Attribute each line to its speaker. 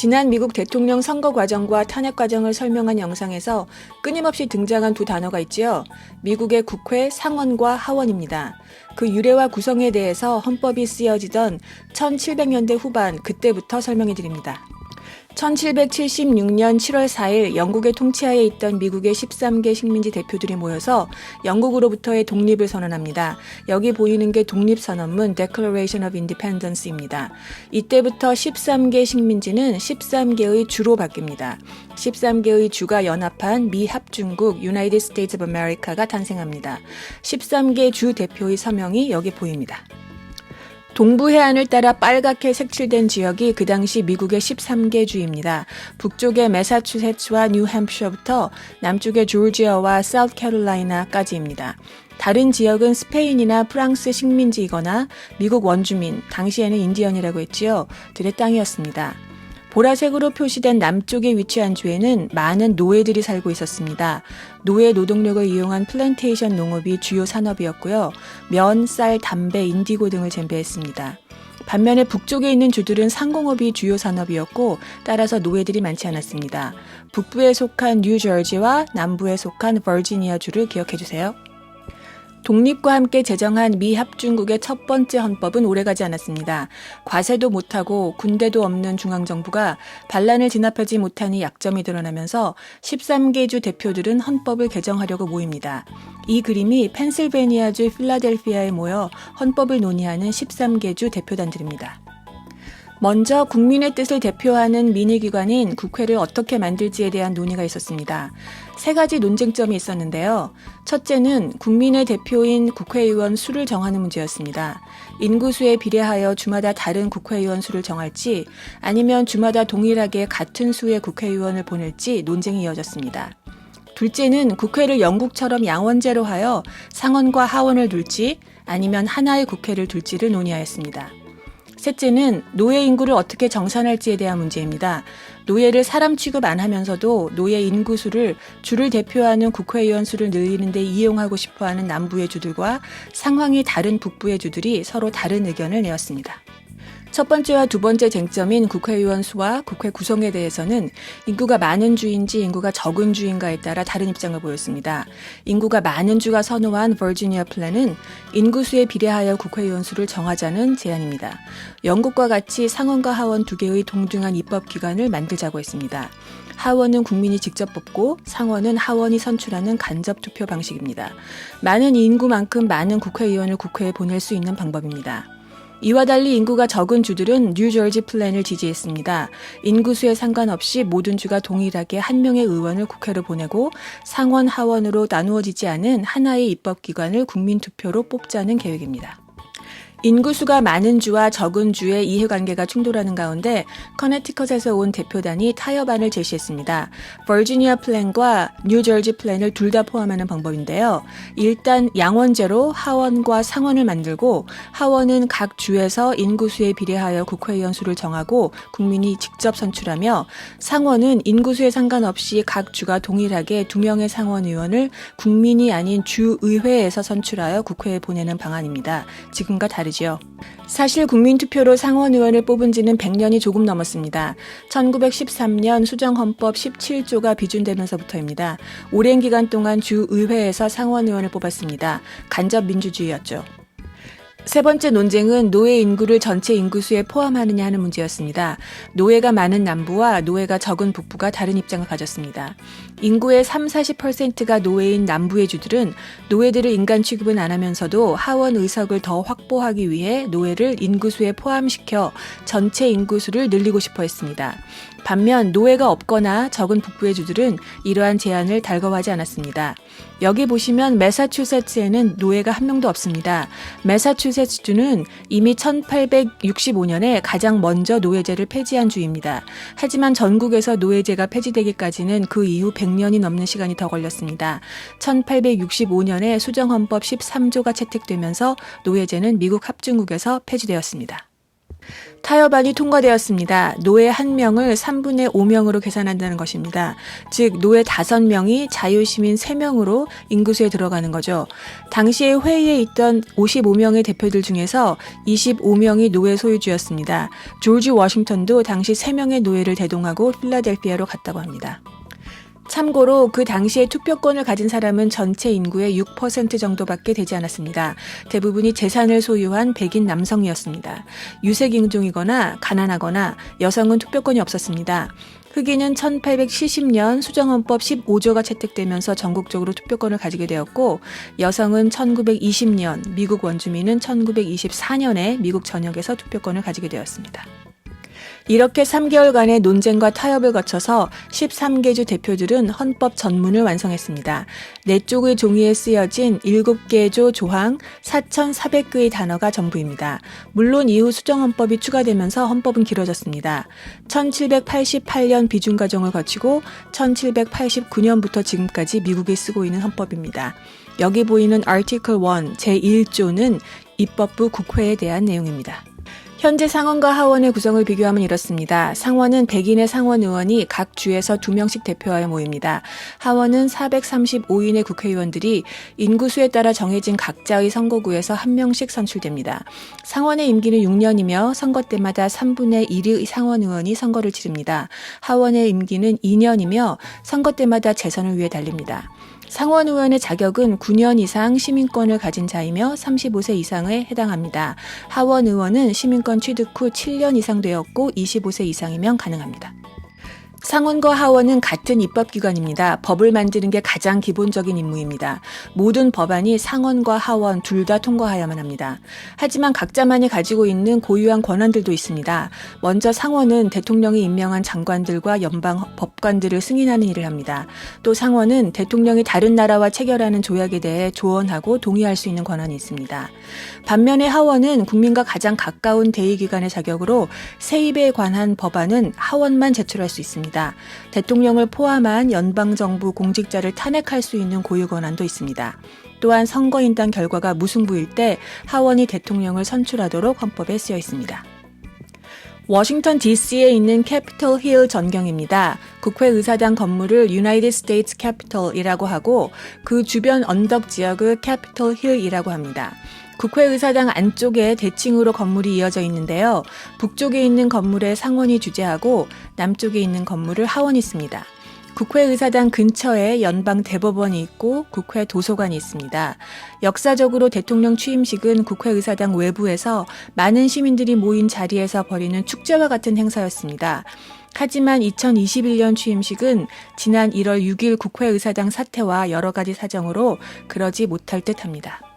Speaker 1: 지난 미국 대통령 선거 과정과 탄핵 과정을 설명한 영상에서 끊임없이 등장한 두 단어가 있지요. 미국의 국회 상원과 하원입니다. 그 유래와 구성에 대해서 헌법이 쓰여지던 1700년대 후반 그때부터 설명해 드립니다. 1776년 7월 4일 영국의 통치하에 있던 미국의 13개 식민지 대표들이 모여서 영국으로부터의 독립을 선언합니다. 여기 보이는 게 독립선언문 Declaration of Independence입니다. 이때부터 13개 식민지는 13개의 주로 바뀝니다. 13개의 주가 연합한 미합중국 United States of America가 탄생합니다. 13개 주 대표의 서명이 여기 보입니다. 동부 해안을 따라 빨갛게 색칠된 지역이 그 당시 미국의 13개 주입니다. 북쪽의 매사추세츠와 뉴햄프셔부터 남쪽의 조지아와 사우스캐롤라이나까지입니다. 다른 지역은 스페인이나 프랑스 식민지이거나 미국 원주민, 당시에는 인디언이라고 했지요, 들의 땅이었습니다. 보라색으로 표시된 남쪽에 위치한 주에는 많은 노예들이 살고 있었습니다. 노예 노동력을 이용한 플랜테이션 농업이 주요 산업이었고요. 면, 쌀, 담배, 인디고 등을 재배했습니다. 반면에 북쪽에 있는 주들은 상공업이 주요 산업이었고 따라서 노예들이 많지 않았습니다. 북부에 속한 뉴저지와 남부에 속한 버지니아 주를 기억해 주세요. 독립과 함께 제정한 미합중국의 첫 번째 헌법은 오래가지 않았습니다. 과세도 못하고 군대도 없는 중앙정부가 반란을 진압하지 못하니 약점이 드러나면서 13개 주 대표들은 헌법을 개정하려고 모입니다. 이 그림이 펜실베니아주 필라델피아에 모여 헌법을 논의하는 13개 주 대표단들입니다. 먼저 국민의 뜻을 대표하는 민의기관인 국회를 어떻게 만들지에 대한 논의가 있었습니다. 세 가지 논쟁점이 있었는데요. 첫째는 국민의 대표인 국회의원 수를 정하는 문제였습니다. 인구수에 비례하여 주마다 다른 국회의원 수를 정할지 아니면 주마다 동일하게 같은 수의 국회의원을 보낼지 논쟁이 이어졌습니다. 둘째는 국회를 영국처럼 양원제로 하여 상원과 하원을 둘지 아니면 하나의 국회를 둘지를 논의하였습니다. 셋째는 노예 인구를 어떻게 정산할지에 대한 문제입니다. 노예를 사람 취급 안 하면서도 노예 인구 수를 주를 대표하는 국회의원 수를 늘리는 데 이용하고 싶어하는 남부의 주들과 상황이 다른 북부의 주들이 서로 다른 의견을 내었습니다. 첫 번째와 두 번째 쟁점인 국회의원 수와 국회 구성에 대해서는 인구가 많은 주인지 인구가 적은 주인가에 따라 다른 입장을 보였습니다. 인구가 많은 주가 선호한 버지니아 플랜은 인구수에 비례하여 국회의원 수를 정하자는 제안입니다. 영국과 같이 상원과 하원 두 개의 동등한 입법기관을 만들자고 했습니다. 하원은 국민이 직접 뽑고 상원은 하원이 선출하는 간접투표 방식입니다. 많은 인구만큼 많은 국회의원을 국회에 보낼 수 있는 방법입니다. 이와 달리 인구가 적은 주들은 뉴저지 플랜을 지지했습니다. 인구수에 상관없이 모든 주가 동일하게 한 명의 의원을 국회로 보내고 상원, 하원으로 나누어지지 않은 하나의 입법기관을 국민투표로 뽑자는 계획입니다. 인구수가 많은 주와 적은 주의 이해관계가 충돌하는 가운데 커네티컷에서 온 대표단이 타협안을 제시했습니다. 버지니아 플랜과 뉴저지 플랜을 둘 다 포함하는 방법인데요. 일단 양원제로 하원과 상원을 만들고 하원은 각 주에서 인구수에 비례하여 국회의원 수를 정하고 국민이 직접 선출하며 상원은 인구수에 상관없이 각 주가 동일하게 2명의 상원의원을 국민이 아닌 주의회에서 선출하여 국회에 보내는 방안입니다. 지금과 다르죠. 사실 국민투표로 상원의원을 뽑은 지는 100년이 조금 넘었습니다. 1913년 수정헌법 17조가 비준되면서부터입니다. 오랜 기간 동안 주의회에서 상원의원을 뽑았습니다. 간접민주주의였죠. 세 번째 논쟁은 노예 인구를 전체 인구수에 포함하느냐 하는 문제였습니다. 노예가 많은 남부와 노예가 적은 북부가 다른 입장을 가졌습니다. 인구의 30-40%가 노예인 남부의 주들은 노예들을 인간 취급은 안 하면서도 하원 의석을 더 확보하기 위해 노예를 인구수에 포함시켜 전체 인구수를 늘리고 싶어 했습니다. 반면 노예가 없거나 적은 북부의 주들은 이러한 제안을 달거워하지 않았습니다. 여기 보시면 매사추세츠에는 노예가 한 명도 없습니다. 매사추세츠주는 이미 1865년에 가장 먼저 노예제를 폐지한 주입니다. 하지만 전국에서 노예제가 폐지되기까지는 그 이후 100년이 넘는 시간이 더 걸렸습니다. 1865년에 수정헌법 13조가 채택되면서 노예제는 미국 합중국에서 폐지되었습니다. 타협안이 통과되었습니다. 노예 1명을 3분의 5명으로 계산한다는 것입니다. 즉 노예 5명이 자유시민 3명으로 인구수에 들어가는 거죠. 당시에 회의에 있던 55명의 대표들 중에서 25명이 노예 소유주였습니다. 조지 워싱턴도 당시 3명의 노예를 대동하고 필라델피아로 갔다고 합니다. 참고로 그 당시에 투표권을 가진 사람은 전체 인구의 6% 정도밖에 되지 않았습니다. 대부분이 재산을 소유한 백인 남성이었습니다. 유색인종이거나 가난하거나 여성은 투표권이 없었습니다. 흑인은 1870년 수정헌법 15조가 채택되면서 전국적으로 투표권을 가지게 되었고 여성은 1920년, 미국 원주민은 1924년에 미국 전역에서 투표권을 가지게 되었습니다. 이렇게 3개월간의 논쟁과 타협을 거쳐서 13개 주 대표들은 헌법 전문을 완성했습니다. 4쪽의 종이에 쓰여진 7개의 조 조항 4,400개의 단어가 전부입니다. 물론 이후 수정헌법이 추가되면서 헌법은 길어졌습니다. 1788년 비준과정을 거치고 1789년부터 지금까지 미국이 쓰고 있는 헌법입니다. 여기 보이는 Article 1 제1조는 입법부 국회에 대한 내용입니다. 현재 상원과 하원의 구성을 비교하면 이렇습니다. 상원은 백인의 상원 의원이 각 주에서 2명씩 대표하여 모입니다. 하원은 435인의 국회의원들이 인구수에 따라 정해진 각자의 선거구에서 1명씩 선출됩니다. 상원의 임기는 6년이며 선거 때마다 3분의 1의 상원 의원이 선거를 치릅니다. 하원의 임기는 2년이며 선거 때마다 재선을 위해 달립니다. 상원 의원의 자격은 9년 이상 시민권을 가진 자이며 35세 이상에 해당합니다. 하원 의원은 시민권 취득 후 7년 이상 되었고 25세 이상이면 가능합니다. 상원과 하원은 같은 입법기관입니다. 법을 만드는 게 가장 기본적인 임무입니다. 모든 법안이 상원과 하원 둘 다 통과해야만 합니다. 하지만 각자만이 가지고 있는 고유한 권한들도 있습니다. 먼저 상원은 대통령이 임명한 장관들과 연방 법관들을 승인하는 일을 합니다. 또 상원은 대통령이 다른 나라와 체결하는 조약에 대해 조언하고 동의할 수 있는 권한이 있습니다. 반면에 하원은 국민과 가장 가까운 대의기관의 자격으로 세입에 관한 법안은 하원만 제출할 수 있습니다. 대통령을 포함한 연방정부 공직자를 탄핵할 수 있는 고유 권한도 있습니다. 또한 선거인단 결과가 무승부일 때 하원이 대통령을 선출하도록 헌법에 쓰여 있습니다. 워싱턴 DC에 있는 캐피털 힐 전경입니다. 국회의사당 건물을 United States Capitol이라고 하고 그 주변 언덕 지역을 캐피털 힐이라고 합니다. 국회의사당 안쪽에 대칭으로 건물이 이어져 있는데요. 북쪽에 있는 건물에 상원이 주재하고 남쪽에 있는 건물을 하원이 있습니다. 국회의사당 근처에 연방 대법원이 있고 국회 도서관이 있습니다. 역사적으로 대통령 취임식은 국회의사당 외부에서 많은 시민들이 모인 자리에서 벌이는 축제와 같은 행사였습니다. 하지만 2021년 취임식은 지난 1월 6일 국회의사당 사태와 여러 가지 사정으로 그러지 못할 듯합니다.